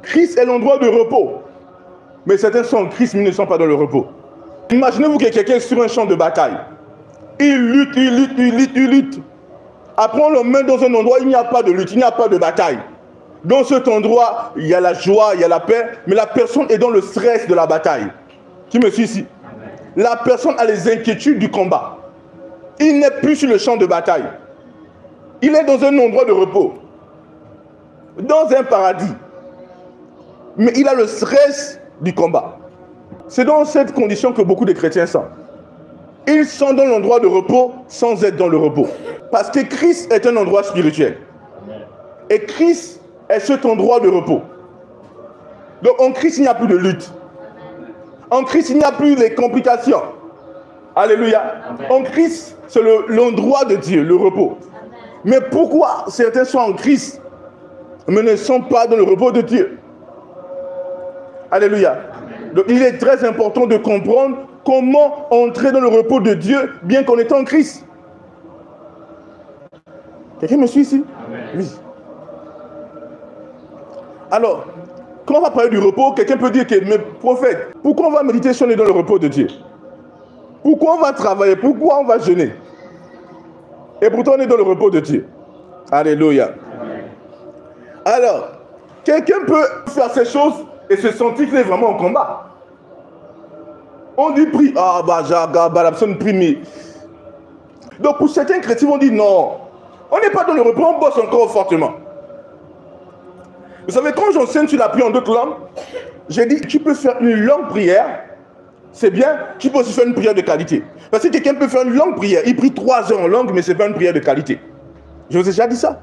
Christ est l'endroit de repos. Mais certains sont en Christ, mais ils ne sont pas dans le repos. Imaginez-vous que quelqu'un est sur un champ de bataille. Il lutte, il lutte, il lutte, il lutte. Après, on le met dans un endroit où il n'y a pas de lutte, il n'y a pas de bataille. Dans cet endroit, il y a la joie, il y a la paix, mais la personne est dans le stress de la bataille. Tu me suis ici? La personne a les inquiétudes du combat. Il n'est plus sur le champ de bataille. Il est dans un endroit de repos. Dans un paradis. Mais il a le stress du combat. C'est dans cette condition que beaucoup de chrétiens sont. Ils sont dans l'endroit de repos sans être dans le repos. Parce que Christ est un endroit spirituel. Et Christ est cet endroit de repos. Donc en Christ, il n'y a plus de lutte. En Christ, il n'y a plus les complications. Alléluia. En Christ, c'est l'endroit de Dieu, le repos. Mais pourquoi certains sont en Christ, mais ne sont pas dans le repos de Dieu? Alléluia. Donc il est très important de comprendre comment entrer dans le repos de Dieu, bien qu'on est en Christ. Quelqu'un me suit ici? Oui. Alors, quand on va parler du repos, quelqu'un peut dire que, mais prophète, pourquoi on va méditer si on est dans le repos de Dieu? Pourquoi on va travailler? Pourquoi on va jeûner? Et pourtant on est dans le repos de Dieu. Alléluia. Alors, quelqu'un peut faire ces choses et se sentir qu'il est vraiment en combat. On dit prie, ah bah la personne prie, mais... Donc pour certains chrétiens, on dit non, on n'est pas dans le repos, on bosse encore fortement. Vous savez, quand j'enseigne sur la prière en d'autres langues, j'ai dit, tu peux faire une longue prière, c'est bien, tu peux aussi faire une prière de qualité. Parce que quelqu'un peut faire une longue prière, il prie 3 heures en langue, mais ce n'est pas une prière de qualité. Je vous ai déjà dit ça.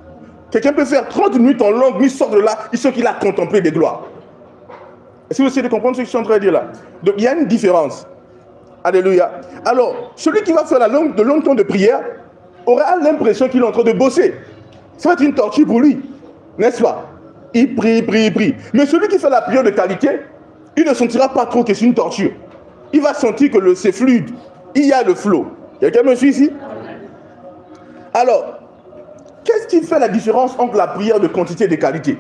Quelqu'un peut faire 30 minutes en langue, mais il sort de là, il sait qu'il a contemplé des gloires. Est-ce que vous essayez de comprendre ce que je suis en train de dire là? Donc il y a une différence. Alléluia. Alors, celui qui va faire de longs temps de prière aura l'impression qu'il est en train de bosser. Ça va être une torture pour lui, n'est-ce pas? Il prie, il prie, il prie. Mais celui qui fait la prière de qualité, il ne sentira pas trop que c'est une torture. Il va sentir que c'est fluide. Il y a le flow. Quelqu'un me suit ici? Alors, qu'est-ce qui fait la différence entre la prière de quantité et de qualité?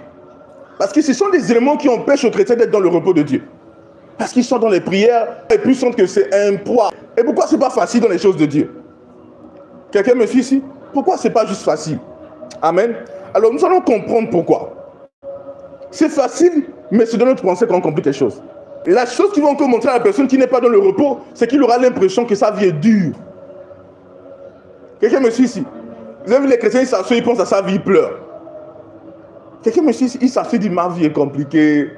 Parce que ce sont des éléments qui empêchent aux chrétiens d'être dans le repos de Dieu. Parce qu'ils sont dans les prières et puis sentent que c'est un poids. Et pourquoi c'est pas facile dans les choses de Dieu? Quelqu'un me suit ici? Pourquoi c'est pas juste facile? Amen. Alors nous allons comprendre pourquoi. C'est facile, mais c'est dans notre pensée qu'on complique les choses. Et la chose qui va encore montrer à la personne qui n'est pas dans le repos, c'est qu'il aura l'impression que sa vie est dure. Quelqu'un me suit ici? Vous avez vu les chrétiens, ils s'assoient, ils pensent à sa vie, ils pleurent. Quelqu'un me suit ici, il s'assoit, il dit ma vie est compliquée.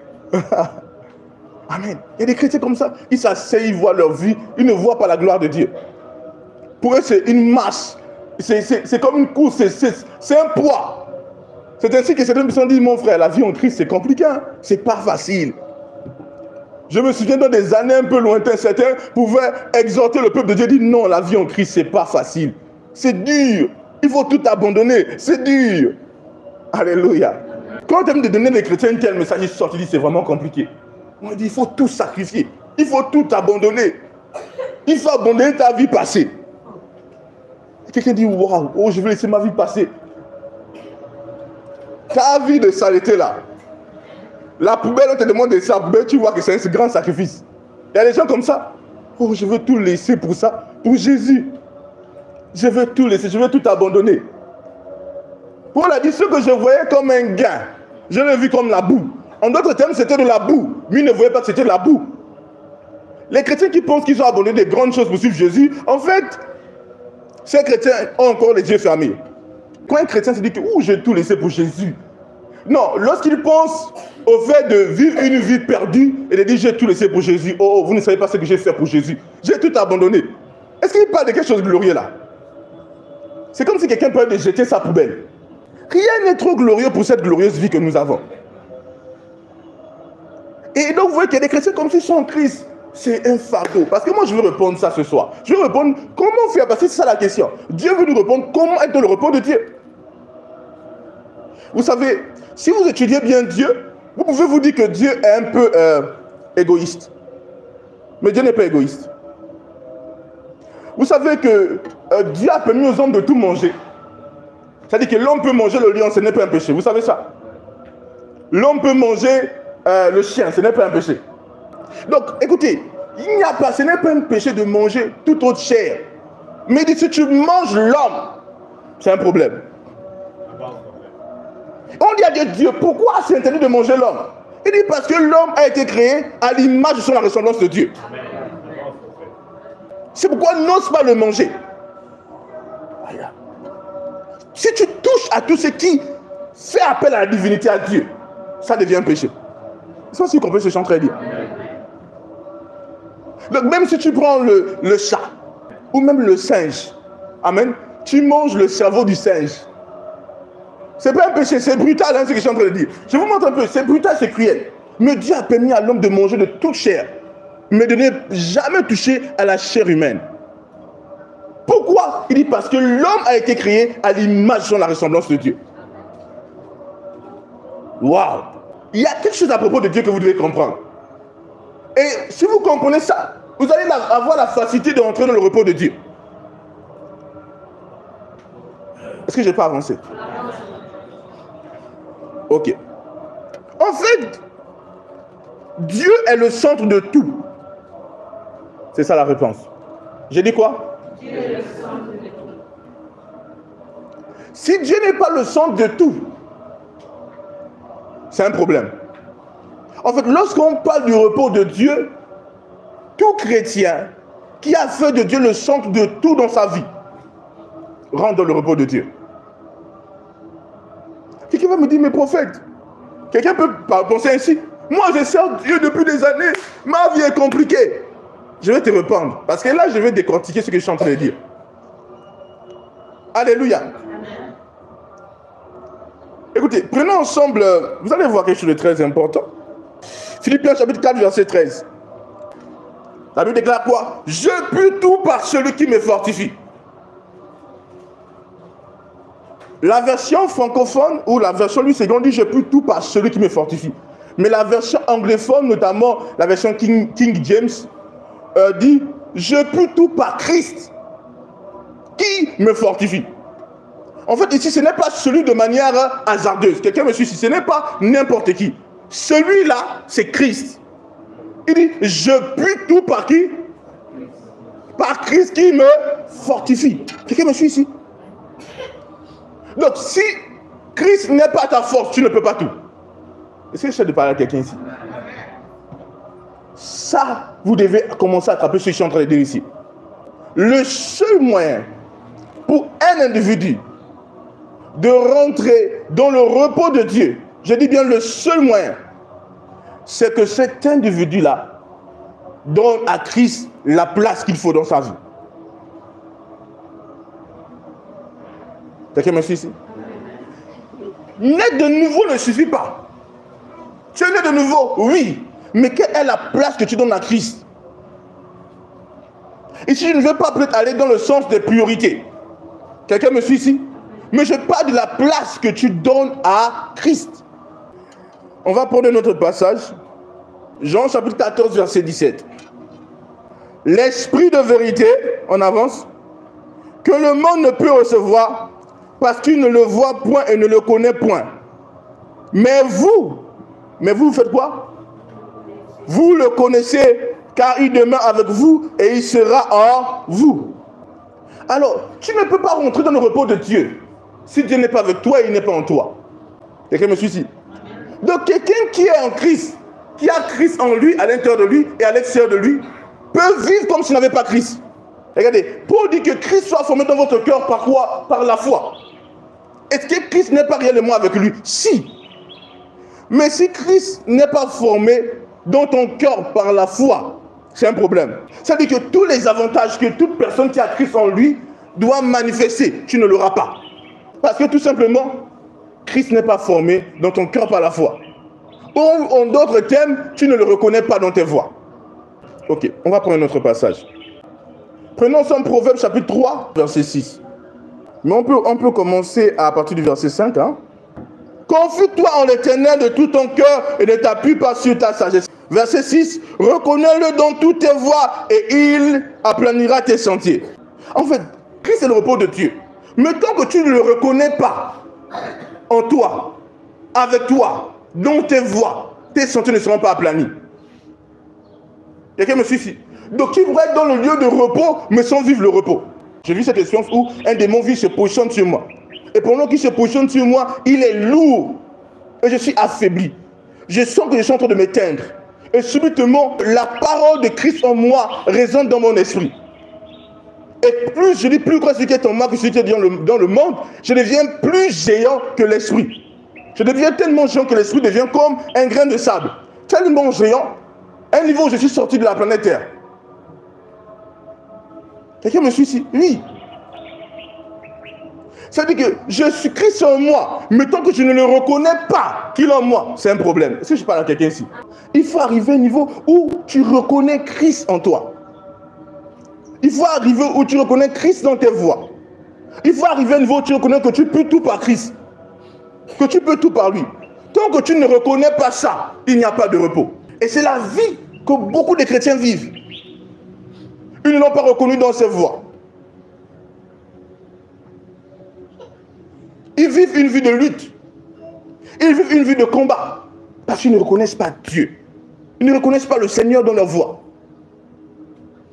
Amen. Il y a des chrétiens comme ça, ils s'assoient, ils voient leur vie, ils ne voient pas la gloire de Dieu. Pour eux, c'est une masse. C'est comme une course, c'est un poids. C'est ainsi que certaines personnes disent, mon frère, la vie en Christ, c'est compliqué, hein? C'est pas facile. Je me souviens dans des années un peu lointaines, certains pouvaient exhorter le peuple de Dieu, dire non, la vie en Christ, c'est pas facile. C'est dur. Il faut tout abandonner. C'est dur. Alléluia. Quand on termine de donner les chrétiens tel message, ils sortent, ils disent c'est vraiment compliqué. On dit il faut tout sacrifier. Il faut tout abandonner. Il faut abandonner ta vie passée. Quelqu'un dit waouh, oh, je vais laisser ma vie passer. Ta vie de saleté là. La poubelle, on te demande de laisser la poubelle, tu vois que c'est un grand sacrifice. Il y a des gens comme ça. Oh, je veux tout laisser pour ça, pour Jésus. Je veux tout laisser, je veux tout abandonner. Paul a dit ce que je voyais comme un gain, je l'ai vu comme la boue. En d'autres termes, c'était de la boue. Lui ne voyait pas que c'était de la boue. Les chrétiens qui pensent qu'ils ont abandonné des grandes choses pour suivre Jésus, en fait, ces chrétiens ont encore les yeux fermés. Quand un chrétien se dit que j'ai tout laissé pour Jésus. Non, lorsqu'il pense au fait de vivre une vie perdue et de dire j'ai tout laissé pour Jésus. Oh, vous ne savez pas ce que j'ai fait pour Jésus. J'ai tout abandonné. Est-ce qu'il parle de quelque chose de glorieux là? C'est comme si quelqu'un parlait de jeter sa poubelle. Rien n'est trop glorieux pour cette glorieuse vie que nous avons. Et donc vous voyez qu'il y a des chrétiens comme s'ils sont en Christ. C'est un fardeau. Parce que moi je veux répondre ça ce soir. Je veux répondre comment faire, parce que c'est ça la question. Dieu veut nous répondre comment être dans le repos de Dieu. Vous savez, si vous étudiez bien Dieu, vous pouvez vous dire que Dieu est un peu égoïste. Mais Dieu n'est pas égoïste. Vous savez que Dieu a permis aux hommes de tout manger. C'est-à-dire que l'homme peut manger le lion, ce n'est pas un péché. Vous savez ça? L'homme peut manger le chien, ce n'est pas un péché. Donc, écoutez, il n'y a pas, ce n'est pas un péché de manger toute autre chair. Mais il dit, si tu manges l'homme, c'est un problème. On dit à Dieu, pourquoi c'est interdit de manger l'homme? Il dit, parce que l'homme a été créé à l'image de son ressemblance de Dieu. C'est pourquoi on n'ose pas le manger. Si tu touches à tout ce qui fait appel à la divinité à Dieu, ça devient un péché. C'est aussi qu'on peut se chanter et dire. Donc même si tu prends le chat, ou même le singe, amen, tu manges le cerveau du singe. C'est pas un péché, c'est brutal, hein, ce que je suis en train de dire. Je vous montre un peu, c'est brutal, c'est cruel. Mais Dieu a permis à l'homme de manger de toute chair, mais de ne jamais toucher à la chair humaine. Pourquoi? Il dit parce que l'homme a été créé à l'image de la ressemblance de Dieu. Waouh! Il y a quelque chose à propos de Dieu que vous devez comprendre. Et si vous comprenez ça, vous allez avoir la facilité de rentrer dans le repos de Dieu. Est-ce que je n'ai pas avancé? Ok. En fait, Dieu est le centre de tout. C'est ça la réponse. J'ai dit quoi? Dieu est le centre de tout. Si Dieu n'est pas le centre de tout, c'est un problème. En fait, lorsqu'on parle du repos de Dieu, tout chrétien qui a fait de Dieu le centre de tout dans sa vie rentre dans le repos de Dieu. Quelqu'un va me dire, mais prophète, quelqu'un peut penser ainsi. Moi, je sers Dieu depuis des années. Ma vie est compliquée. Je vais te répondre. Parce que là, je vais décortiquer ce que je suis en train de dire. Alléluia. Écoutez, prenons ensemble, vous allez voir quelque chose de très important. Philippiens chapitre 4, verset 13. La Bible déclare quoi? Je puis tout par celui qui me fortifie. La version francophone ou la version Louis II dit je puis tout par celui qui me fortifie. Mais la version anglophone, notamment la version King James, dit je puis tout par Christ qui me fortifie. En fait, ici, ce n'est pas celui de manière hasardeuse. Quelqu'un me suit ici, ce n'est pas n'importe qui. Celui-là, c'est Christ. Il dit, je puis tout par qui? Par Christ qui me fortifie. Quelqu'un me suit ici? Donc, si Christ n'est pas ta force, tu ne peux pas tout. Est-ce que j'essaie de parler à quelqu'un ici? Ça, vous devez commencer à attraper ce que je suis en train de dire ici. Le seul moyen pour un individu de rentrer dans le repos de Dieu, je dis bien le seul moyen, c'est que cet individu-là donne à Christ la place qu'il faut dans sa vie. Quelqu'un me suit ici? Naître de nouveau ne suffit pas. Tu es né de nouveau, oui, mais quelle est la place que tu donnes à Christ? Ici, je ne veux pas peut-être aller dans le sens des priorités. Quelqu'un me suit ici? Mais je parle de la place que tu donnes à Christ. On va prendre notre passage. Jean chapitre 14, verset 17. L'esprit de vérité, on avance, que le monde ne peut recevoir parce qu'il ne le voit point et ne le connaît point. Mais vous faites quoi? Vous le connaissez car il demeure avec vous et il sera en vous. Alors, tu ne peux pas rentrer dans le repos de Dieu si Dieu n'est pas avec toi et il n'est pas en toi. Quelqu'un me suit ici? Donc quelqu'un qui est en Christ, qui a Christ en lui, à l'intérieur de lui et à l'extérieur de lui, peut vivre comme s'il n'avait pas Christ. Regardez, Paul dit que Christ soit formé dans votre cœur par quoi? Par la foi. Est-ce que Christ n'est pas réellement avec lui? Si. Mais si Christ n'est pas formé dans ton cœur par la foi, c'est un problème. Ça veut dire que tous les avantages que toute personne qui a Christ en lui doit manifester, tu ne l'auras pas. Parce que tout simplement, Christ n'est pas formé dans ton cœur par la foi. Ou en d'autres termes, tu ne le reconnais pas dans tes voies. Ok, on va prendre notre passage. Prenons ensemble Proverbe chapitre 3, verset 6. Mais on peut commencer à partir du verset 5. Hein? Confie-toi en l'Éternel de tout ton cœur et ne t'appuie pas sur ta sagesse. Verset 6. Reconnais-le dans toutes tes voies et il aplanira tes sentiers. En fait, Christ est le repos de Dieu. Mais tant que tu ne le reconnais pas en toi, avec toi, dans tes voies, tes sentiers ne seront pas aplanis. Quelqu'un me suit ici? Donc qui pourrait être dans le lieu de repos, mais sans vivre le repos? J'ai vu cette expérience où un démon vit se positionne sur moi. Et pendant qu'il se positionne sur moi, il est lourd. Et je suis affaibli. Je sens que je suis en train de m'éteindre. Et subitement, la parole de Christ en moi résonne dans mon esprit. Et plus je dis plus grand celui qui est en moi que celui qui est dans le monde, je deviens plus géant que l'esprit. Je deviens tellement géant que l'esprit devient comme un grain de sable. Tellement géant, à un niveau où je suis sorti de la planète Terre. Quelqu'un me suit ici? Oui. Ça veut dire que je suis Christ en moi, mais tant que je ne le reconnais pas qu'il est en moi, c'est un problème. Est-ce que je parle à quelqu'un ici? Il faut arriver à un niveau où tu reconnais Christ en toi. Il faut arriver où tu reconnais Christ dans tes voies. Il faut arriver à un niveau où tu reconnais que tu peux tout par Christ. Que tu peux tout par lui. Tant que tu ne reconnais pas ça, il n'y a pas de repos. Et c'est la vie que beaucoup de chrétiens vivent. Ils ne l'ont pas reconnu dans ses voies. Ils vivent une vie de lutte. Ils vivent une vie de combat. Parce qu'ils ne reconnaissent pas Dieu. Ils ne reconnaissent pas le Seigneur dans leur voie.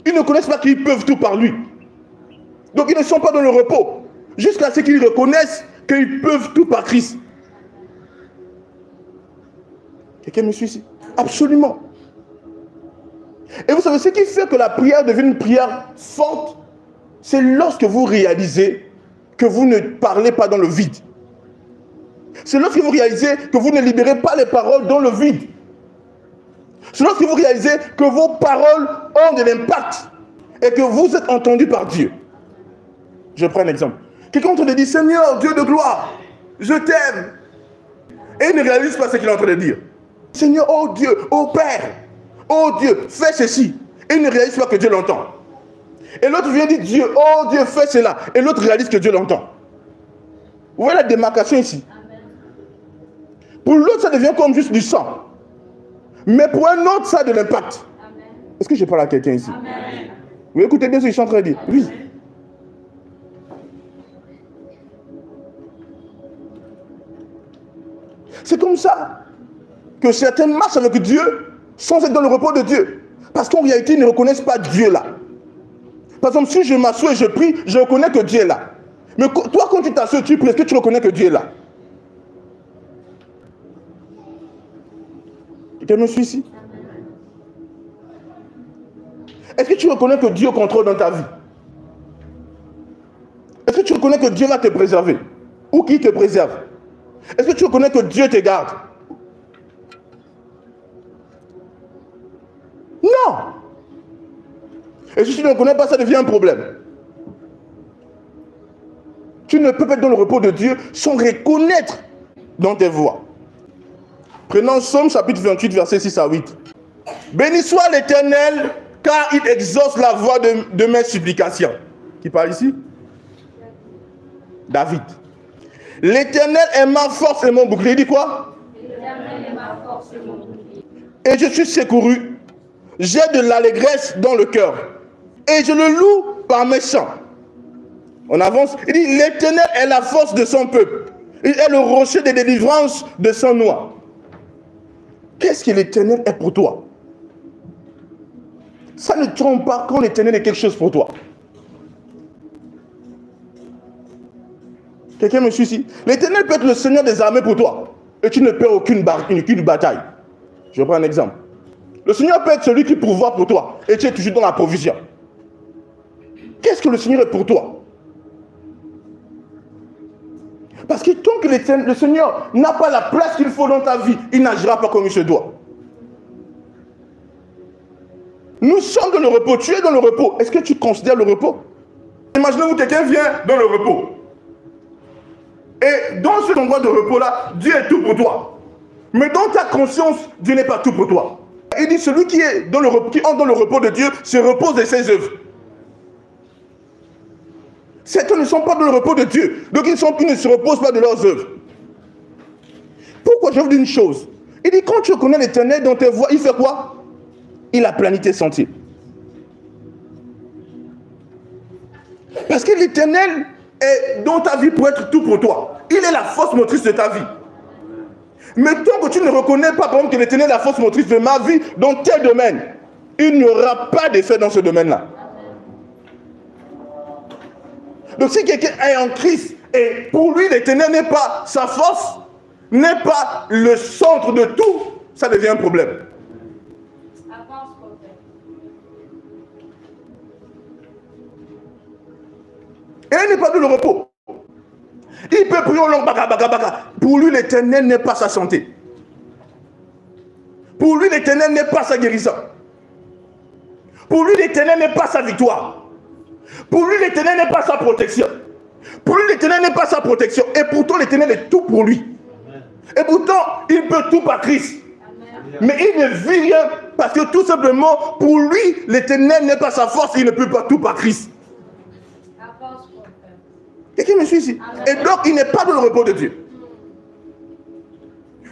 Ils ne connaissent pas qu'ils peuvent tout par lui. Donc ils ne sont pas dans le repos. Jusqu'à ce qu'ils reconnaissent qu'ils peuvent tout par Christ. Quelqu'un me suit ici? Absolument. Et vous savez, ce qui fait que la prière devient une prière forte, c'est lorsque vous réalisez que vous ne parlez pas dans le vide. C'est lorsque vous réalisez que vous ne libérez pas les paroles dans le vide. C'est lorsque vous réalisez que vos paroles ont de l'impact et que vous êtes entendu par Dieu. Je prends un exemple. Quelqu'un est en train de dire, Seigneur, Dieu de gloire, je t'aime. Et il ne réalise pas ce qu'il est en train de dire. Seigneur, oh Dieu, oh Père, oh Dieu, fais ceci. Et il ne réalise pas que Dieu l'entend. Et l'autre vient dire, Dieu, oh Dieu, fais cela. Et l'autre réalise que Dieu l'entend. Vous voyez la démarcation ici? Pour l'autre, ça devient comme juste du sang. Mais pour un autre, ça a de l'impact. Est-ce que je parle à quelqu'un ici? Amen. Vous écoutez bien ce que je suis en train de dire? Oui. C'est comme ça que certains marchent avec Dieu sans être dans le repos de Dieu. Parce qu'en réalité, ils ne reconnaissent pas Dieu là. Par exemple, si je m'assois et je prie, je reconnais que Dieu est là. Mais toi, quand tu t'assois et tu pries, est-ce que tu reconnais que Dieu est là? Quelqu'un me suit ici? Est-ce que tu reconnais que Dieu contrôle dans ta vie? Est-ce que tu reconnais que Dieu va te préserver? Ou qui te préserve? Est-ce que tu reconnais que Dieu te garde? Non! Et si tu ne reconnais pas, ça devient un problème. Tu ne peux pas être dans le repos de Dieu sans reconnaître dans tes voies. Prenons Psaume chapitre 28, versets 6 à 8. Béni soit l'Éternel, car il exauce la voix de mes supplications. Qui parle ici? David. L'Éternel est ma force et mon bouclier. Il dit quoi? L'Éternel est ma force et mon bouclier. Et je suis secouru. J'ai de l'allégresse dans le cœur. Et je le loue par mes chants. On avance. Il dit, l'Éternel est la force de son peuple. Il est le rocher de délivrance de son nom. Qu'est-ce que l'Éternel est pour toi? Ça ne trompe pas quand l'Éternel est quelque chose pour toi. Quelqu'un me suit ici? L'Éternel peut être le Seigneur des armées pour toi. Et tu ne perds aucune bataille. Je prends un exemple. Le Seigneur peut être celui qui pourvoit pour toi. Et tu es toujours dans la provision. Qu'est-ce que le Seigneur est pour toi? Parce que tant que le Seigneur n'a pas la place qu'il faut dans ta vie, il n'agira pas comme il se doit. Nous sommes dans le repos. Tu es dans le repos. Est-ce que tu considères le repos? Imaginez-vous, quelqu'un vient dans le repos. Et dans cet endroit de repos-là, Dieu est tout pour toi. Mais dans ta conscience, Dieu n'est pas tout pour toi. Il dit, celui qui est dans le repos, qui entre dans le repos de Dieu, se repose de ses œuvres. Certains ne sont pas dans le repos de Dieu. Donc ils ne se reposent pas de leurs œuvres. Pourquoi je vous dis une chose? Il dit, quand tu connais l'Éternel dans tes voies, il fait quoi? Il aplanit tes sentiers. Parce que l'Éternel est dans ta vie pour être tout pour toi. Il est la force motrice de ta vie. Mais tant que tu ne reconnais pas, par exemple, que l'Éternel est la force motrice de ma vie dans tel domaine, il n'y aura pas d'effet dans ce domaine-là. Donc si quelqu'un est en Christ et pour lui l'Éternel n'est pas sa force, n'est pas le centre de tout, ça devient un problème. Et il n'est pas dans le repos. Il peut prier au long, pour lui l'Éternel n'est pas sa santé. Pour lui l'Éternel n'est pas sa guérison. Pour lui l'Éternel n'est pas sa victoire. Pour lui l'Éternel n'est pas sa protection. Pour lui l'Éternel n'est pas sa protection. Et pourtant l'Éternel est tout pour lui. Et pourtant il peut tout par Christ. Mais il ne vit rien parce que tout simplement pour lui l'Éternel n'est pas sa force. Il ne peut pas tout par Christ. Quelqu'un me suit ici? Et donc il n'est pas dans le repos de Dieu.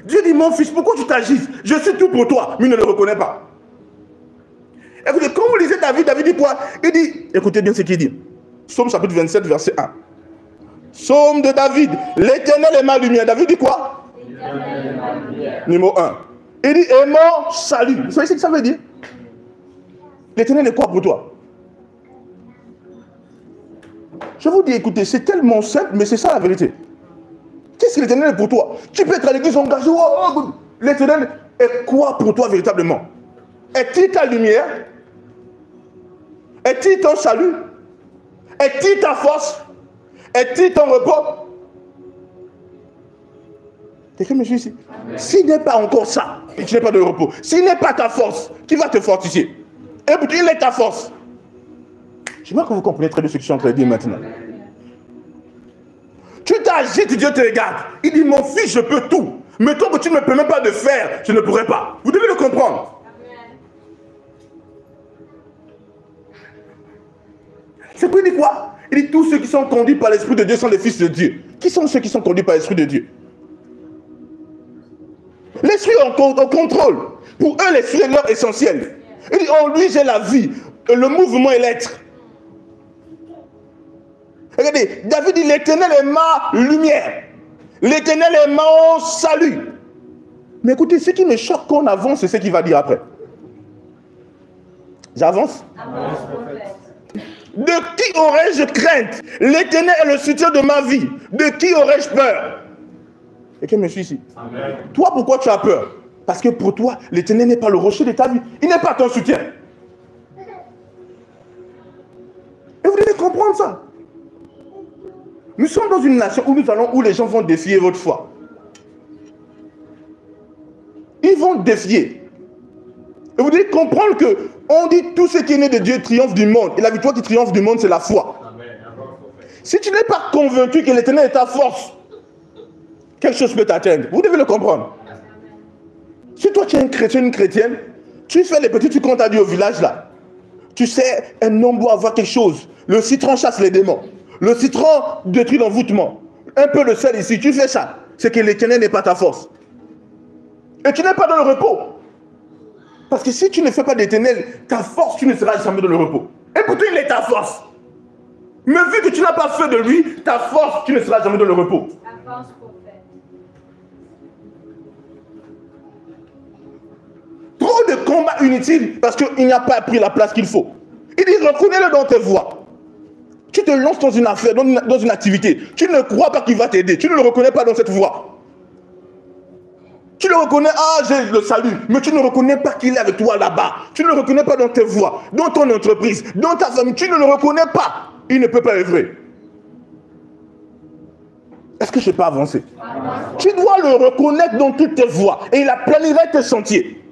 Dieu dit, mon fils, pourquoi tu t'agises? Je suis tout pour toi, mais il ne le reconnaît pas. Écoutez, quand vous lisez David, David dit quoi? Il dit, écoutez bien ce qu'il dit. Psaume chapitre 27, verset 1. Psaume de David, l'Éternel est ma lumière. David dit quoi? L'Éternel est ma lumière. Numéro 1. Il dit, et mon salut. Vous savez ce que ça veut dire? L'Éternel est quoi pour toi? Je vous dis, écoutez, c'est tellement simple, mais c'est ça la vérité. Qu'est-ce que l'Éternel est pour toi? Tu peux être à l'église engagé. L'Éternel est quoi pour toi véritablement? Est-il ta lumière? Est-il ton salut? Est-il ta force? Est-il ton repos? Quelqu'un me suit ici? S'il n'est pas encore ça, tu n'es pas de repos. S'il n'est pas ta force, qui va te fortifier? Et puis il est ta force. J'aimerais que vous compreniez très bien ce que je suis en train de dire maintenant. Tu t'agites, Dieu te regarde. Il dit, mon fils, je peux tout. Mais tant que tu ne me permets pas de faire, je ne pourrai pas. Vous devez le comprendre. C'est quoi, il dit quoi? Il dit, tous ceux qui sont conduits par l'Esprit de Dieu sont les fils de Dieu. Qui sont ceux qui sont conduits par l'Esprit de Dieu? L'Esprit est au contrôle. Pour eux, l'Esprit est leur essentiel. Il dit, en lui, j'ai la vie, le mouvement et l'être. Regardez, David dit, l'Éternel est ma lumière. L'Éternel est mon salut. Mais écoutez, ce qui me choque quand on avance, c'est ce qu'il va dire après. J'avance? De qui aurais-je crainte? L'Éternel est le soutien de ma vie. De qui aurais-je peur? Et qui me suit ici? Amen. Toi, pourquoi tu as peur? Parce que pour toi, l'Éternel n'est pas le rocher de ta vie. Il n'est pas ton soutien. Et vous devez comprendre ça. Nous sommes dans une nation où les gens vont défier votre foi. Ils vont défier. Et vous devez comprendre que on dit tout ce qui est né de Dieu triomphe du monde. Et la victoire qui triomphe du monde, c'est la foi. Si tu n'es pas convaincu que l'Éternel est ta force, quelque chose peut t'atteindre. Vous devez le comprendre. Si toi tu es un chrétien, une chrétienne, tu fais les petits, tu comptes à Dieu au village là. Tu sais, un homme doit avoir quelque chose. Le citron chasse les démons. Le citron détruit l'envoûtement. Un peu de sel ici, tu fais ça. C'est que l'Éternel n'est pas ta force. Et tu n'es pas dans le repos. Parce que si tu ne fais pas d'Éternel, ta force, tu ne seras jamais dans le repos. Et pourtant, il est ta force. Mais vu que tu n'as pas fait de lui, ta force, tu ne seras jamais dans le repos. La force pour faire. Trop de combats inutiles parce qu'il n'a pas pris la place qu'il faut. Il dit, reconnais-le dans tes voies. Tu te lances dans une affaire, dans une activité. Tu ne crois pas qu'il va t'aider. Tu ne le reconnais pas dans cette voie. Tu le reconnais, ah, j'ai le salut. Mais tu ne reconnais pas qu'il est avec toi là-bas. Tu ne le reconnais pas dans tes voies, dans ton entreprise, dans ta famille. Tu ne le reconnais pas. Il ne peut pas œuvrer. Est-ce que je n'ai pas avancé? Tu dois le reconnaître dans toutes tes voies. Et il aplanirait tes sentiers.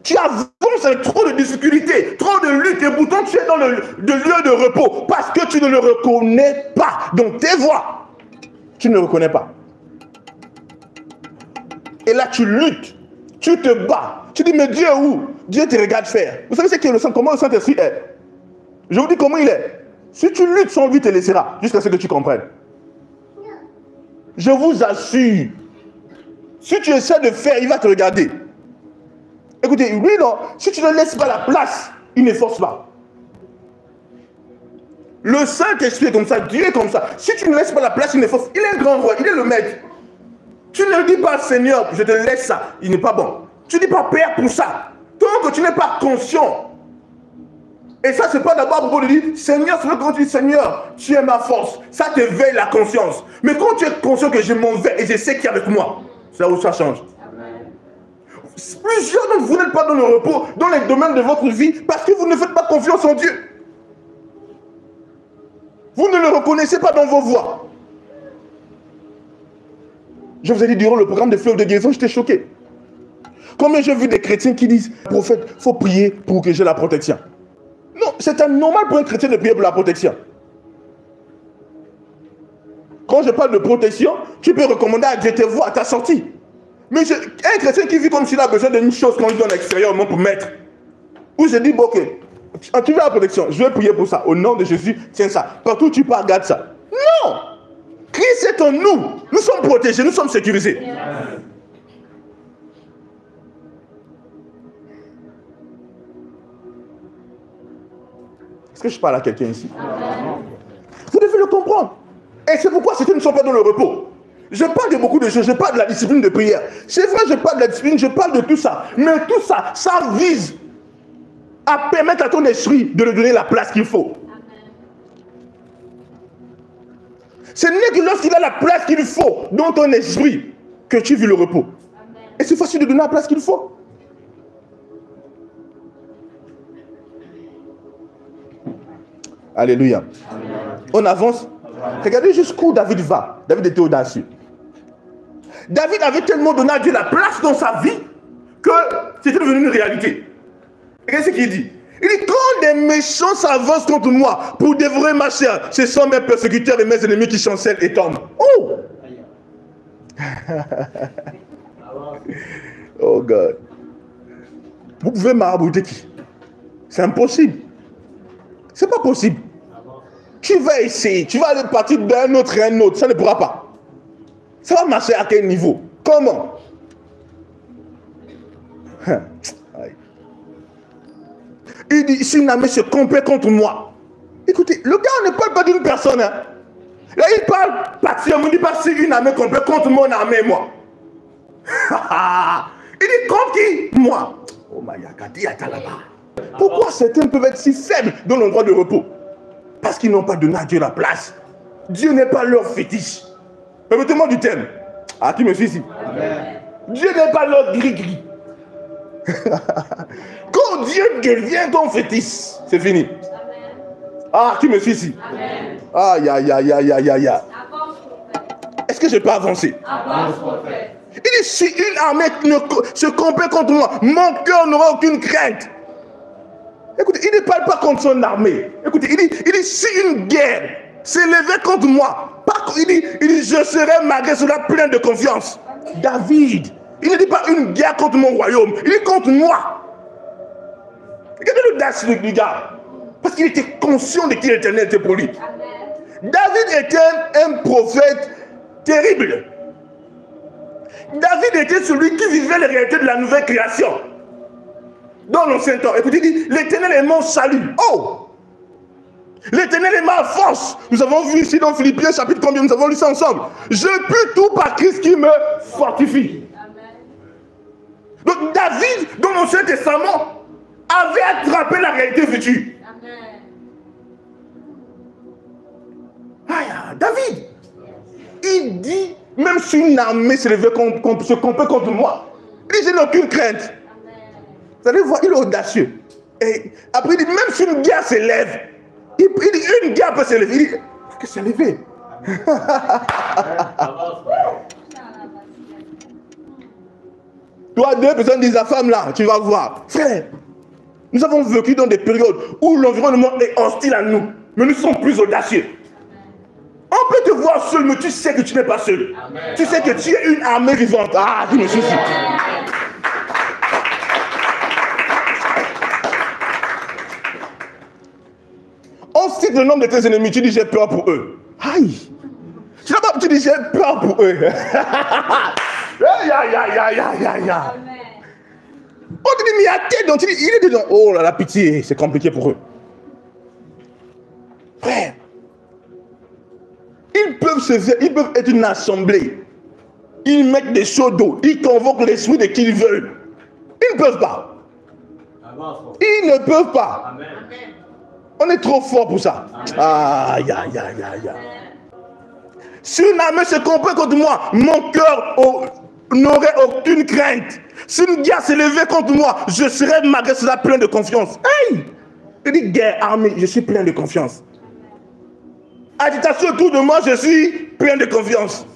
Tu avances avec trop de difficultés, trop de luttes, et pourtant tu es dans le lieu de repos parce que tu ne le reconnais pas dans tes voies. Tu ne le reconnais pas. Et là tu luttes, tu te bats. Tu dis, mais Dieu est où? Dieu te regarde faire. Vous savez comment le Saint-Esprit est? Je vous dis comment il est. Si tu luttes sans lui, il te laissera jusqu'à ce que tu comprennes. Je vous assure, si tu essaies de faire, il va te regarder. Écoutez, lui, non, si tu ne laisses pas la place, il ne force pas. Le Saint-Esprit est comme ça, Dieu est comme ça. Si tu ne laisses pas la place, il ne force pas. Il est un grand roi, il est le maître. Tu ne dis pas, Seigneur, je te laisse ça. Il n'est pas bon. Tu ne dis pas, Père, pour ça. Tant que tu n'es pas conscient. Et ça, ce n'est pas d'abord pour dire, Seigneur, c'est quand tu dis, Seigneur, tu es ma force. Ça t'éveille la conscience. Mais quand tu es conscient que je m'en vais et je sais qu'il est avec moi, c'est là où ça change. Amen. Plusieurs d'entre vous n'êtes pas dans le repos, dans les domaines de votre vie, parce que vous ne faites pas confiance en Dieu. Vous ne le reconnaissez pas dans vos voies. Je vous ai dit, durant le programme de fleuve de guérison, j'étais choqué. Combien j'ai vu des chrétiens qui disent, prophète, il faut prier pour que j'ai la protection. Non, c'est normal pour un chrétien de prier pour la protection. Quand je parle de protection, tu peux recommander à Dieu tes voies à ta sortie. Mais un chrétien qui vit comme s'il a besoin d'une chose qu'on lui donne extérieurement pour mettre. Ou je dis, bon, ok, tu veux la protection, je vais prier pour ça. Au nom de Jésus, tiens ça. Partout où tu pars, garde ça. Non! Christ est en nous. Nous sommes protégés, nous sommes sécurisés. Amen. Est-ce que je parle à quelqu'un ici? Amen. Vous devez le comprendre. Et c'est pourquoi certains ne sont pas dans le repos. Je parle de beaucoup de choses. Je parle de la discipline de prière. C'est vrai, je parle de la discipline, je parle de tout ça. Mais tout ça, ça vise à permettre à ton esprit de lui donner la place qu'il faut. Ce n'est que lorsqu'il a la place qu'il faut dans ton esprit que tu vis le repos. Amen. Et c'est facile de donner la place qu'il faut. Alléluia. Amen. On avance. Amen. Regardez jusqu'où David va. David était audacieux. David avait tellement donné à Dieu la place dans sa vie que c'était devenu une réalité. Regardez ce qu'il dit. Il dit, quand des méchants s'avancent contre moi pour dévorer ma chair, ce sont mes persécuteurs et mes ennemis qui chancellent et tombent. Oh! Oh God. Vous pouvez marabouter qui? C'est impossible. C'est pas possible. Tu vas essayer, tu vas aller partir d'un autre à un autre, ça ne pourra pas. Ça va marcher à quel niveau? Comment? Il dit, si une armée se complète contre moi. Écoutez, le gars ne parle pas d'une personne. Hein. Là, il parle partiellement, il dit pas si une armée complète contre mon armée et moi. Il dit contre qui? Moi. Oh my God, là-bas. Pourquoi certains peuvent être si faibles dans l'endroit de repos? Parce qu'ils n'ont pas donné à Dieu la place. Dieu n'est pas leur fétiche. Permettez-moi du terme. Ah, qui me suit ici? Amen. Dieu n'est pas leur gris-gris. Quand Dieu devient ton fétiche, c'est fini. Amen. Ah, qui me suit ici? Amen. Aïe, aïe, aïe, aïe, aïe, aïe. Est-ce que je peux avancer? Avance, prophète. Il dit, si une armée se complète contre moi, mon cœur n'aura aucune crainte. Écoutez, il ne parle pas contre son armée. Écoutez, il dit si une guerre s'élevait contre moi, il dit, je serai malgré cela plein de confiance. David, il ne dit pas une guerre contre mon royaume, il dit contre moi. Regardez l'audace du gars. Parce qu'il était conscient de qui l'Éternel était pour lui. David était un prophète terrible. David était celui qui vivait les réalités de la nouvelle création. Dans l'ancien temps. Écoutez, il dit, l'Éternel est mon salut. Oh! L'Éternel est ma force. Nous avons vu ici dans Philippiens chapitre combien, nous avons lu ça ensemble. Je puis tout par Christ qui me fortifie. Amen. Donc David, dans l'Ancien Testament, avait attrapé la réalité future. Amen. Ah, David, il dit, même si une armée se levait se complète contre moi, il dit, je n'ai aucune crainte. Vous allez voir, il est audacieux. Et après, il dit, même si une guerre s'élève, il dit, une guerre peut s'élever. Il dit, qu'est-ce que c'est élevé? Toi, deux personnes disent à femme là, tu vas voir. Frère, nous avons vécu dans des périodes où l'environnement est hostile à nous. Mais nous sommes plus audacieux. On peut te voir seul, mais tu sais que tu n'es pas seul. Amen. Tu sais que tu es une armée vivante. Ah, je me suis dit. On cite le nom de tes ennemis, tu dis j'ai peur pour eux. Aïe. Tu dis j'ai peur pour eux. Aïe, aïe, aïe, aïe, aïe, aïe. On te dit mais il y a tête dont il est dedans. Oh là là, pitié, c'est compliqué pour eux. Frère, ils peuvent être une assemblée. Ils mettent des seaux d'eau. Ils convoquent l'esprit de qui ils veulent. Ils ne peuvent pas. Ils ne peuvent pas. Amen. On est trop fort pour ça. Aïe, aïe, aïe, aïe. Si une armée se comprend contre moi, mon cœur n'aurait aucune crainte. Si une guerre s'élevait contre moi, je serais malgré cela plein de confiance. Hey! Il dit guerre, armée, je suis plein de confiance. Agitation autour de moi, je suis plein de confiance.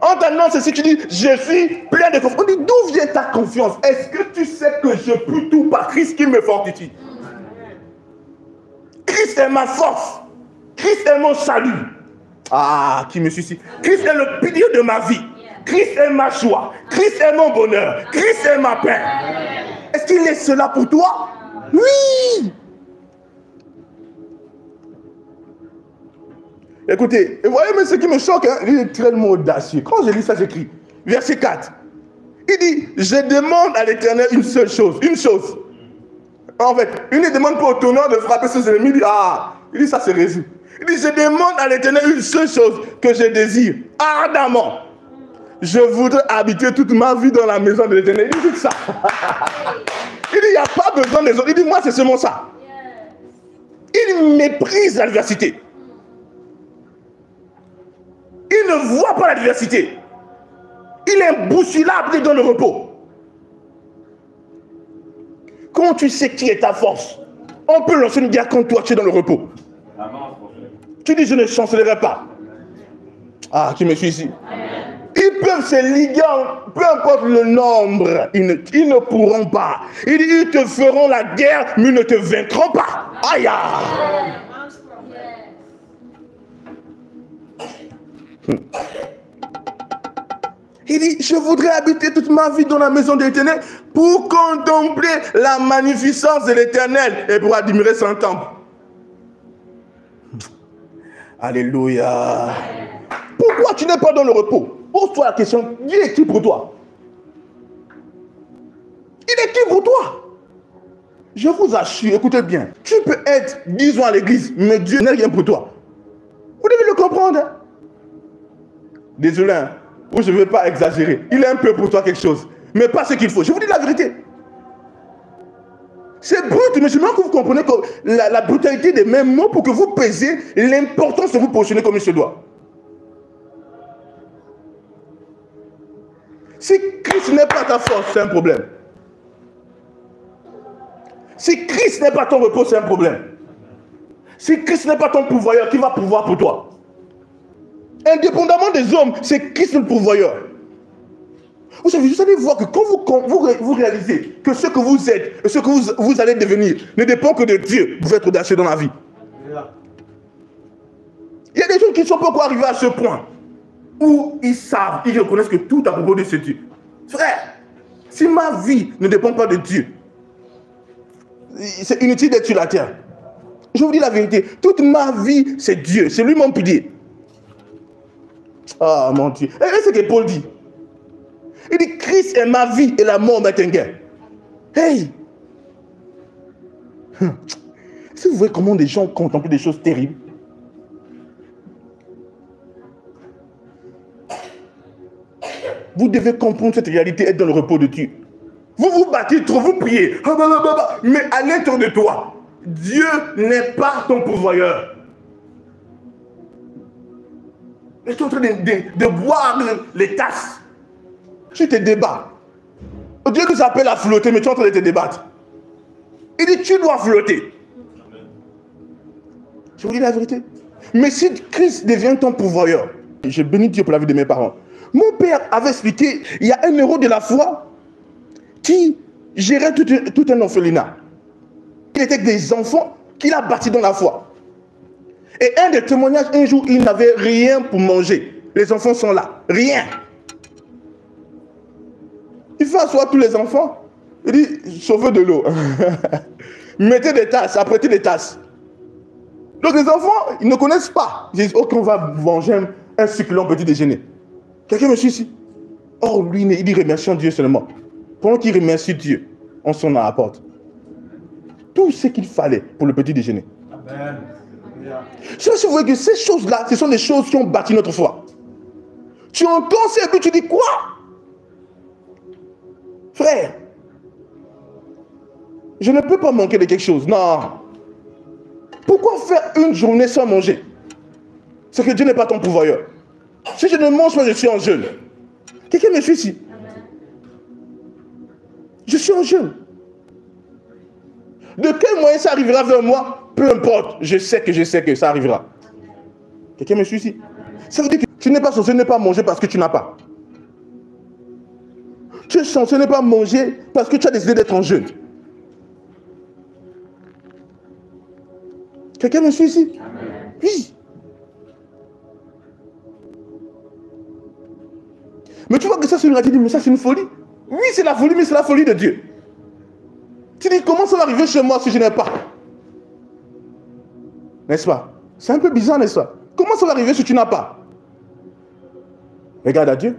En t'annonçant ceci, tu dis, je suis plein de confiance. On dit, d'où vient ta confiance? Est-ce que tu sais que je peux tout par Christ qui me fortifie? Christ est ma force. Christ est mon salut. Ah, qui me suicide. Christ est le pilier de ma vie. Christ est ma joie. Christ est mon bonheur. Christ est ma paix. Est-ce qu'il est cela pour toi? Oui. Écoutez, et voyez, mais ce qui me choque, hein, il est tellement audacieux. Quand je lis ça, j'écris. Verset 4. Il dit, je demande à l'Éternel une seule chose. Une chose. En fait, il ne demande pas au tonnerre de frapper ses ennemis. Il dit, il dit, ça se résout. Il dit, je demande à l'Éternel une seule chose que je désire, ardemment. Je voudrais habiter toute ma vie dans la maison de l'Éternel. Il dit ça. Il dit, il n'y a pas besoin des autres. Il dit, moi, c'est seulement ça. Il méprise l'adversité. Il ne voit pas l'adversité. Il est imboussillable dans le repos. Quand tu sais qui est ta force, on peut lancer une guerre contre toi, tu es dans le repos. Tu dis, je ne chancellerai pas. Ah, tu me suis ici. Ils peuvent se liguer, peu importe le nombre, ils ne pourront pas. Il dit, ils te feront la guerre, mais ils ne te vaincront pas. Aïe! Il dit, je voudrais habiter toute ma vie dans la maison de l'Éternel pour contempler la magnificence de l'Éternel et pour admirer son temple. Alléluia. Pourquoi tu n'es pas dans le repos? Pose-toi la question, Dieu est qui pour toi? Il est qui pour toi? Je vous assure, écoutez bien, tu peux être, disons à l'église, mais Dieu n'est rien pour toi. Vous devez le comprendre. Hein? Désolé, hein? Je ne veux pas exagérer. Il est un peu pour toi quelque chose, mais pas ce qu'il faut. Je vous dis la vérité. C'est brut, mais je veux que vous compreniez que la brutalité des mêmes mots pour que vous pesiez l'importance de vous positionner comme il se doit. Si Christ n'est pas ta force, c'est un problème. Si Christ n'est pas ton repos, c'est un problème. Si Christ n'est pas ton pourvoyeur, qui va pourvoir pour toi? Indépendamment des hommes, c'est Christ le pourvoyeur. Vous allez voir que quand vous réalisez que ce que vous êtes et ce que vous allez devenir ne dépend que de Dieu, vous êtes audacieux dans la vie. Il y a des gens qui ne sont pas encore arrivés à ce point où ils savent, ils reconnaissent que tout à propos de ce Dieu. Frère, si ma vie ne dépend pas de Dieu, c'est inutile d'être sur la terre. Je vous dis la vérité, toute ma vie, c'est Dieu, c'est lui mon pilier. Ah mon Dieu. Et c'est ce que Paul dit. Il dit, Christ est ma vie et la mort m'est un gain. Hey! Si vous voyez comment des gens contemplent des choses terribles. Vous devez comprendre cette réalité, être dans le repos de Dieu. Vous vous battez trop, vous priez. Mais à l'intérieur de toi, Dieu n'est pas ton pourvoyeur. Tu es en train de boire les tasses. Tu te débats. Dieu nous appelle à flotter, mais tu es en train de te débattre. Il dit, tu dois flotter. Je vous dis la vérité. Mais si Christ devient ton pourvoyeur, je bénis Dieu pour la vie de mes parents. Mon père avait expliqué, il y a un héros de la foi qui gérait tout un orphelinat. Il était des enfants qu'il a bâtis dans la foi. Et un des témoignages, un jour, il n'avait rien pour manger. Les enfants sont là, rien. Il fait asseoir tous les enfants. Il dit, sauvez de l'eau. Mettez des tasses, apprêtez des tasses. Donc les enfants, ils ne connaissent pas. Ils disent, ok, on va manger un succulent petit déjeuner. Quelqu'un me suit ici. Oh, lui, il dit, remercions Dieu seulement. Pendant qu'il remercie Dieu, on sonne à la porte. Tout ce qu'il fallait pour le petit déjeuner. Amen. Je sais pas si vous voyez que ces choses-là, ce sont des choses qui ont bâti notre foi. Tu entends ça et puis tu dis quoi? Frère, je ne peux pas manquer de quelque chose. Non. Pourquoi faire une journée sans manger? C'est que Dieu n'est pas ton pourvoyeur. Si je ne mange pas, je suis en jeûne. Quelqu'un me suit ici? Je suis en jeûne. De quel moyen ça arrivera vers moi? Peu importe. Je sais que ça arrivera. Quelqu'un me suit ici? Ça veut dire que tu n'es pas censé ne pas manger parce que tu n'as pas. Tu es censé ne pas manger parce que tu as décidé d'être en jeûne. Quelqu'un me suit ici? Oui. Mais tu vois que ça, c'est une dit, mais ça, c'est une folie. Oui, c'est la folie, mais c'est la folie de Dieu. Tu dis, comment ça va arriver chez moi si je n'ai pas? N'est-ce pas? C'est un peu bizarre, n'est-ce pas? Comment ça va arriver si tu n'as pas? Regarde à Dieu.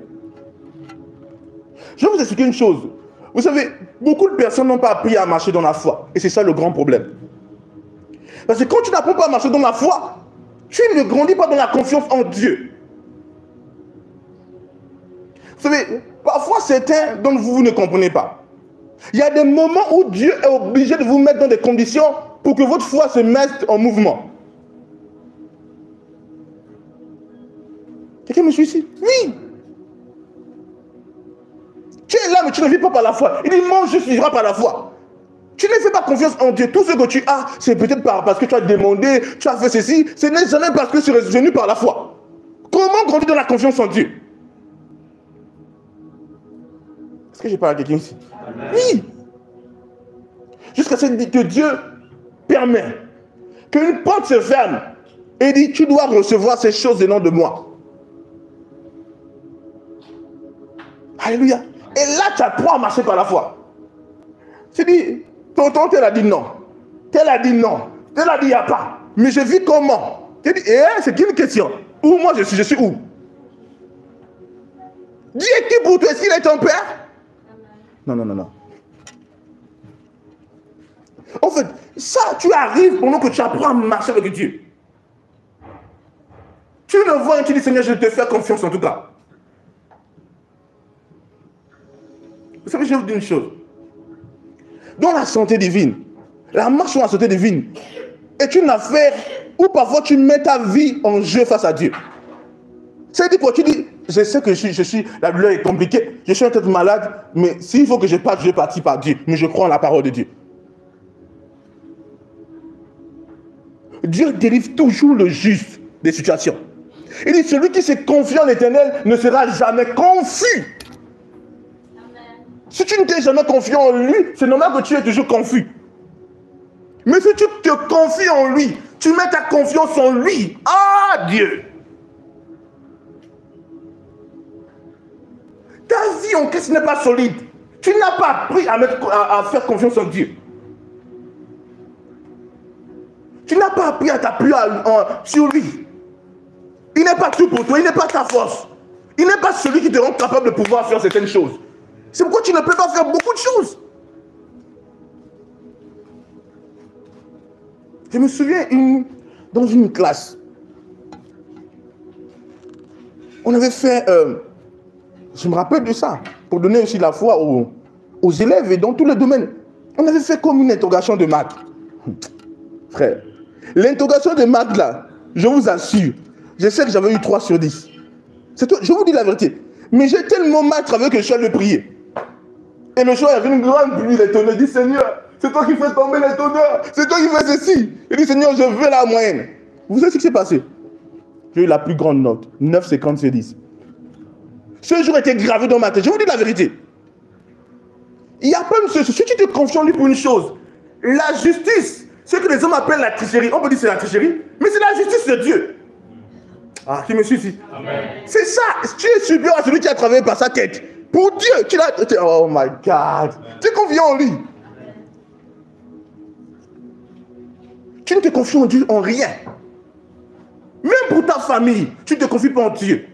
Je vais vous expliquer une chose. Vous savez, beaucoup de personnes n'ont pas appris à marcher dans la foi. Et c'est ça le grand problème. Parce que quand tu n'apprends pas à marcher dans la foi, tu ne grandis pas dans la confiance en Dieu. Vous savez, parfois certains d'entre vous ne comprenez pas. Il y a des moments où Dieu est obligé de vous mettre dans des conditions pour que votre foi se mette en mouvement. Quelqu'un me suit ici? Oui. Tu es là, mais tu ne vis pas par la foi. Il dit, mange, juste vivra par la foi. Tu ne fais pas confiance en Dieu. Tout ce que tu as, c'est peut-être parce que tu as demandé, tu as fait ceci. Ce n'est jamais parce que tu es venu par la foi. Comment grandir dans la confiance en Dieu? Est-ce que j'ai parlé à quelqu'un ici? Oui. Jusqu'à ce que Dieu permet qu'une porte se ferme et dit, tu dois recevoir ces choses du nom de moi. Alléluia. Et là, tu apprends à marcher par la foi. Tu dis, tonton, tel a dit non. Tel a dit non. Tel a dit il n'y a pas. Mais je vis comment? Tu dis, c'est une question. Où moi je suis où? Dieu est qui pour toi? Est-ce qu'il est ton père? Non, non, non, non. En fait, ça, tu arrives pendant que tu apprends à marcher avec Dieu. Tu le vois et tu dis, Seigneur, je te fais confiance en tout cas. Vous savez, je vais vous dire une chose. Dans la santé divine, la marche dans la santé divine est une affaire où parfois tu mets ta vie en jeu face à Dieu. C'est-à-dire quoi? Tu dis, je sais que la douleur est compliquée, je suis peut-être malade, mais s'il faut que je parte, je partis par Dieu. Mais je crois en la parole de Dieu. Dieu délivre toujours le juste des situations. Il dit, celui qui se confie en l'Éternel ne sera jamais confus. Si tu ne t'es jamais confié en lui, c'est normal que tu es toujours confus. Mais si tu te confies en lui, tu mets ta confiance en lui. Ah, Dieu! Ta vie en Christ n'est pas solide. Tu n'as pas appris à faire confiance en Dieu. Tu n'as pas appris à t'appuyer sur lui. Il n'est pas tout pour toi, il n'est pas ta force. Il n'est pas celui qui te rend capable de pouvoir faire certaines choses. C'est pourquoi tu ne peux pas faire beaucoup de choses. Je me souviens dans une classe, on avait fait, je me rappelle de ça, pour donner aussi la foi aux élèves et dans tous les domaines. On avait fait comme une interrogation de maths. Frère, l'interrogation de maths là, je vous assure, je sais que j'avais eu 3 sur 10. Je vous dis la vérité. Mais j'ai tellement mal travaillé que je suis allé prier. Et le soir, il y avait une grande pluie, les tonnerres. Il dit, Seigneur, c'est toi qui fais tomber les tonnerres. C'est toi qui fais ceci. Il dit, Seigneur, je veux la moyenne. Vous savez ce qui s'est passé? J'ai eu la plus grande note. 9,50 sur 10. Ce jour était gravé dans ma tête. Je vous dis la vérité. Il n'y a pas une chose. Si tu te confies en lui pour une chose, la justice, ce que les hommes appellent la tricherie, on peut dire que c'est la tricherie, mais c'est la justice de Dieu. Ah, qui me suit ici? C'est ça. Tu es supérieur à celui qui a travaillé par sa tête. Pour Dieu, tu l'as... Oh my God. Tu es confiant en lui. Tu ne te confies en Dieu en rien. Même pour ta famille, tu ne te confies pas en Dieu.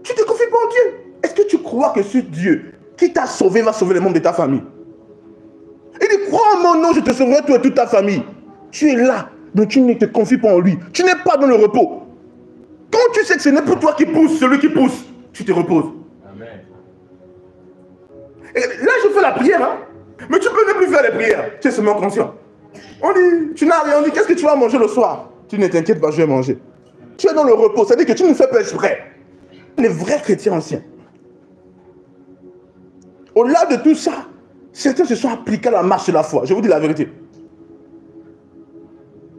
Tu ne te confies pas en Dieu. Est-ce que tu crois que ce Dieu qui t'a sauvé va sauver les membres de ta famille? Il dit, crois en mon nom, je te sauverai toi et toute ta famille. Tu es là, donc tu ne te confies pas en lui. Tu n'es pas dans le repos. Quand tu sais que ce n'est pas toi qui pousse, celui qui pousse, tu te reposes. Amen. Et là, je fais la prière, hein. Mais tu peux ne plus faire les prières. Tu es seulement conscient. On dit, tu n'as rien, on dit, qu'est-ce que tu vas manger le soir? Tu ne t'inquiètes pas, je vais manger. Tu es dans le repos, c'est-à-dire que tu ne fais pas exprès. Les vrais chrétiens anciens. Au-delà de tout ça, certains se sont appliqués à la marche de la foi. Je vous dis la vérité.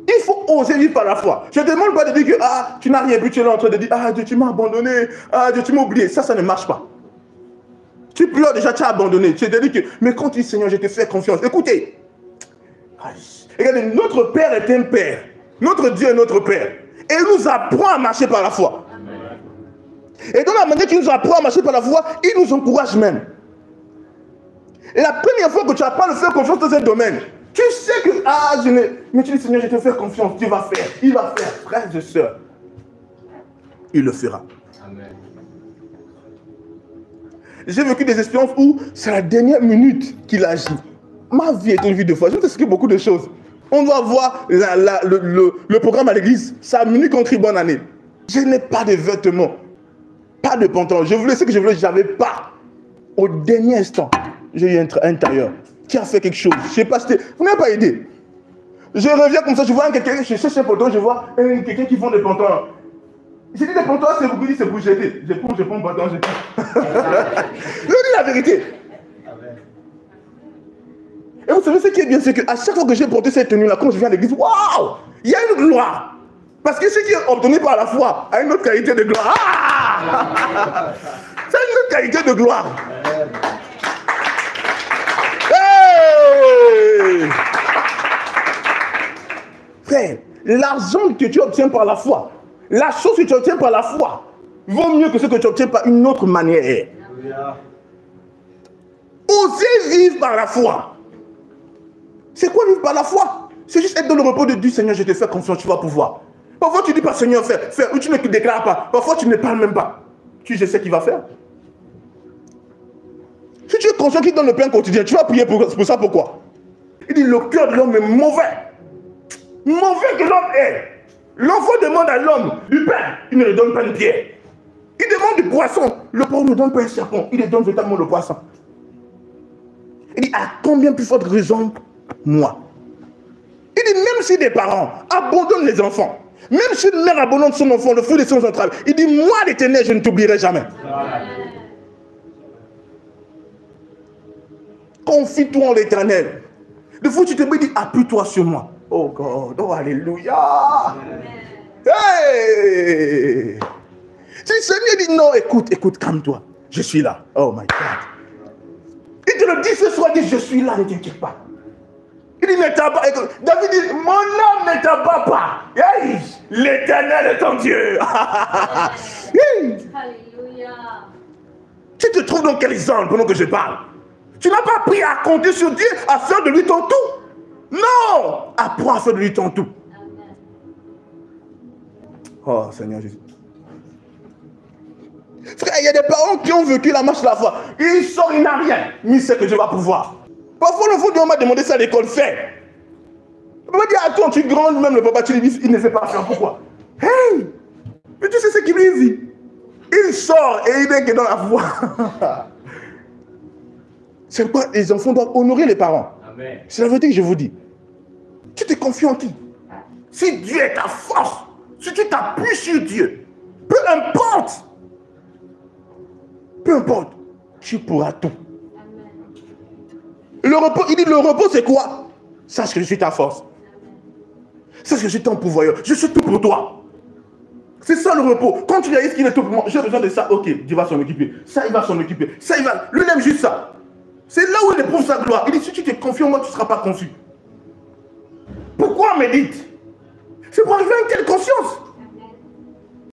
Il faut oser vivre par la foi. Je ne demande pas de dire que ah, tu n'as rien, puis tu es là en train de dire ah, Dieu, tu m'as abandonné, ah, Dieu, tu m'as oublié. Ça ne marche pas. Tu pleures déjà, tu as abandonné. Tu te dis que, mais quand tu dis Seigneur, je te fais confiance. Écoutez, regardez, notre Père est un Père. Notre Dieu est notre Père. Et il nous apprend à marcher par la foi. Amen. Et dans la manière qu'il nous apprend à marcher par la foi, il nous encourage même. Et la première fois que tu apprends à faire confiance dans un domaine, tu sais que, ah, je n'ai... Mais tu dis, Seigneur, je te fais confiance, tu vas faire. Il va faire, frères et sœurs. Il le fera. Amen. J'ai vécu des expériences où c'est la dernière minute qu'il agit. Ma vie est une vie de foi. Je vais t'expliquer beaucoup de choses. On doit voir le programme à l'église. Ça a minute qu'on crie bonne année. Je n'ai pas de vêtements, pas de pantalon. Je voulais ce que je voulais, je n'avais pas. Au dernier instant, j'ai eu un tailleur qui a fait quelque chose. Je ne sais pas, vous n'avez pas aidé. Je reviens comme ça, je vois quelqu'un, je cherche un pantalon, je vois quelqu'un qui vend des pantalons. J'ai dit des pantalons, c'est pour c'est pour jeter. Je prends un pantalon, je prends. Je dis la vérité. Et vous savez ce qui est bien, c'est qu'à chaque fois que j'ai porté cette tenue-là, quand je viens à l'église, waouh, il y a une gloire. Parce que ce qui est obtenu par la foi a une autre qualité de gloire. Ah, c'est une autre qualité de gloire. Hey! Frère, l'argent que tu obtiens par la foi, la chose que tu obtiens par la foi, vaut mieux que ce que tu obtiens par une autre manière. Osez vivre par la foi. C'est quoi vivre par la foi? C'est juste être dans le repos de Dieu. Seigneur, je te fais confiance, tu vas pouvoir. Parfois tu dis pas Seigneur, fais, ou tu ne te déclares pas. Parfois tu ne parles même pas. Je sais qu'il va faire. Si tu es conscient qu'il donne le pain quotidien, tu vas prier pour ça, pourquoi? Il dit le cœur de l'homme est mauvais. Mauvais que l'homme est. L'enfant demande à l'homme du pain, il ne lui donne pas une pierre. Il demande du poisson, le pauvre ne donne pas un serpent, il lui donne véritablement le poisson. Il dit à combien plus forte raison moi? Il dit même si des parents abandonnent les enfants, même si une mère abandonne son enfant, le fruit de son entrailles, il dit moi l'Éternel, je ne t'oublierai jamais. Confie-toi en l'Éternel. De fois tu te dis appuie-toi sur moi. Oh God, oh alléluia. Hey! Si le Seigneur dit non, écoute, calme-toi. Je suis là. Oh my God. Il te le dit ce soir, il dit je suis là, ne t'inquiète pas. Il dit ne t'abat pas. David dit mon âme ne t'abat pas. Hey! L'Éternel est ton Dieu. Hey! Alléluia. Tu te trouves dans quel zone pendant que je parle? Tu n'as pas appris à compter sur Dieu, à faire de lui ton tout. Non! Apprends à faire de lui ton tout. Oh Seigneur Jésus. Frère, il y a des parents qui ont vécu la marche de la foi. Ils sortent, il n'a rien. Mais il sait que Dieu va pouvoir. Parfois, l'enfant de m'a demandé ça à l'école, fais. Il m'a dit, attends, tu grandes, même le papa, tu lui dis, il ne fait pas faire. Pourquoi? Hey! Mais tu sais ce qu'il lui vit. Il sort et il est que dans la foi. C'est pourquoi les enfants doivent honorer les parents. C'est la vérité que je vous dis. Tu te confies en qui? Si Dieu est ta force, si tu t'appuies sur Dieu, peu importe, tu pourras tout. Le repos, il dit le repos c'est quoi? Sache que je suis ta force. Sache que je suis ton pourvoyeur. Je suis tout pour toi. C'est ça le repos. Quand tu réalises qu'il est tout pour moi, j'ai besoin de ça, ok, Dieu va s'en occuper. Ça, il va s'en occuper. Ça, il va. Lui, il aime juste ça. C'est là où il éprouve sa gloire. Il dit, si tu te confies en moi, tu ne seras pas confus. Pourquoi médite? C'est pour arriver à une telle conscience.